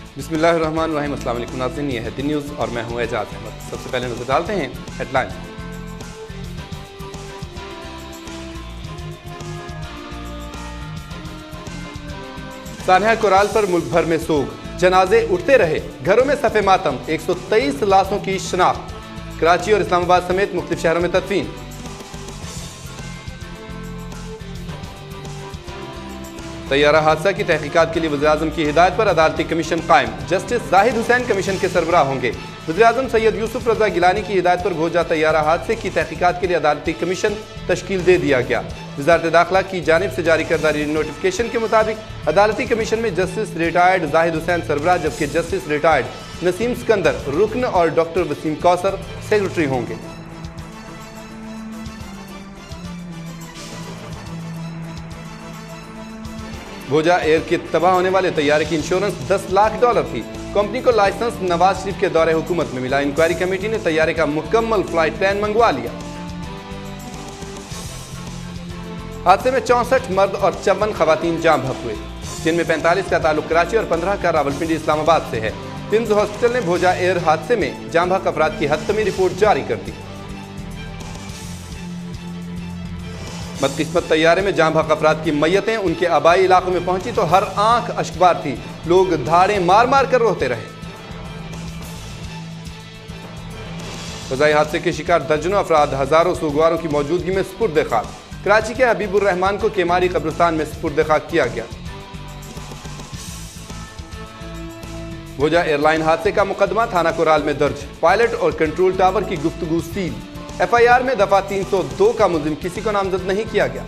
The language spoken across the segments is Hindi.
बिस्मिल्लाहिर्रहमानिर्रहीम। अस्सलाम वालेकुम नाज़रीन, ये है दिन न्यूज़ और मैं हूँ एजाज अहमद। सबसे पहले नजर डालते हैं हेडलाइंस। सानिया कोराल पर मुल्क भर में सोग, जनाजे उठते रहे, घरों में सफ़े मातम। 123 लाशों की शनाख्त। कराची और इस्लामाबाद समेत मुख्तलिफ शहरों में तदफीन। तैयारा हादसा की तहकीकात के लिए वज़ीर-ए-आज़म की हिदायत पर अदालती कमीशन कायम। जस्टिस जाहिद हुसैन कमीशन के सरबराह होंगे। वज़ीर-ए-आज़म सैयद यूसुफ रज़ा गिलानी की हिदायत पर भोजा तैयारा हादसे की तहकीकात के लिए अदालती कमीशन तश्कील दे दिया गया। वज़ारत दाखिला की जानिब से जारी करदा नोटिफिकेशन के मुताबिक अदालती कमीशन में जस्टिस रिटायर्ड जाहिद हुसैन सरबराह, जबकि जस्टिस रिटायर्ड नसीम सिकंदर रुकन और डॉक्टर वसीम कौसर सेक्रेटरी होंगे। भोजा एयर के तबाह होने वाले तैयारे की इंश्योरेंस $10 लाख थी। कंपनी को लाइसेंस नवाज शरीफ के दौरे हुकूमत में मिला। इंक्वायरी कमेटी ने तैयारे का मुकम्मल फ्लाइट प्लान मंगवा लिया। हादसे में 64 मर्द और 54 खवातीन जाम बहक हुए, जिनमें 45 का ताल्लुक कराची और 15 का रावलपिंडी इस्लामाबाद से है। पिम्स हॉस्पिटल ने भोजा एयर हादसे में जाम बहक अफराद की हतमी रिपोर्ट जारी कर दी। बदकिस्मत तैयारे में जाम बहक अफराद की मैयतें उनके आबाई इलाकों में पहुंची तो हर आंख अश्कबार थी। लोग धाड़े मार मार कर रोते रहे। फजाई हादसे के शिकार दर्जनों अफराद हजारों सूगवारों की मौजूदगी में सुपुर्द खाक। कराची के हबीबुर रहमान को केमारी कब्रिस्तान में सुपुर्द खाक किया गया। भोजा एयरलाइन हादसे का मुकदमा थाना कोराल में दर्ज। पायलट और कंट्रोल टावर की गुफ्तगू सील। FIR में दफा 302 का मुल्जिम किसी को नामजद नहीं किया गया।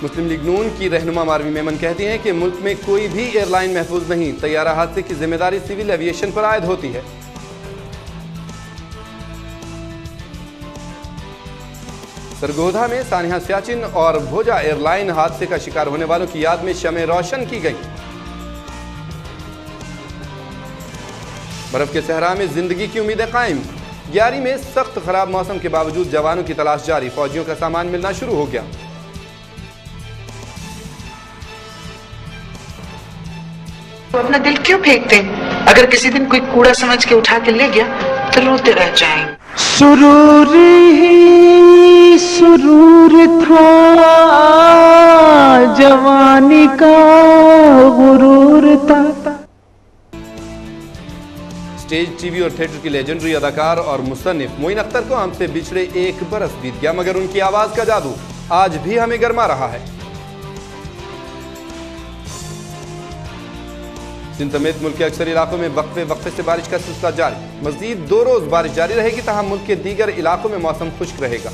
मुस्लिम लीग नून की रहनुमा मारवी मेमन कहती हैं कि मुल्क में कोई भी एयरलाइन महफूज नहीं। तैयारा हादसे की जिम्मेदारी सिविल एविएशन पर आयद होती है। सरगोधा में सानिया सियाचिन और भोजा एयरलाइन हादसे का शिकार होने वालों की याद में शमे रोशन की गई। बर्फ के सहरा में जिंदगी की उम्मीदें कायम। 11वीं में सख्त खराब मौसम के बावजूद जवानों की तलाश जारी। फौजियों का सामान मिलना शुरू हो गया। तो अपना दिल क्यों फेंकते? अगर किसी दिन कोई कूड़ा समझ के उठा के ले गया तो रोते रह जाएंगे। सुरूर ही सुरूर था, जवानी का गुरूर था। स्टेज, टीवी और थिएटर की लेजेंडरी अदाकार और मुसन्निफ मोइन अख्तर को हमसे बिछड़े 1 बरस बीत गया, मगर उनकी आवाज का जादू आज भी हमें गरमा रहा है। सिंध समेत मुल्क के अक्सर इलाकों में वक्फे से बारिश का सिलसिला जारी। मजीद 2 रोज बारिश जारी रहेगी, तहम मुल्क के दीगर इलाकों में मौसम खुश्क रहेगा।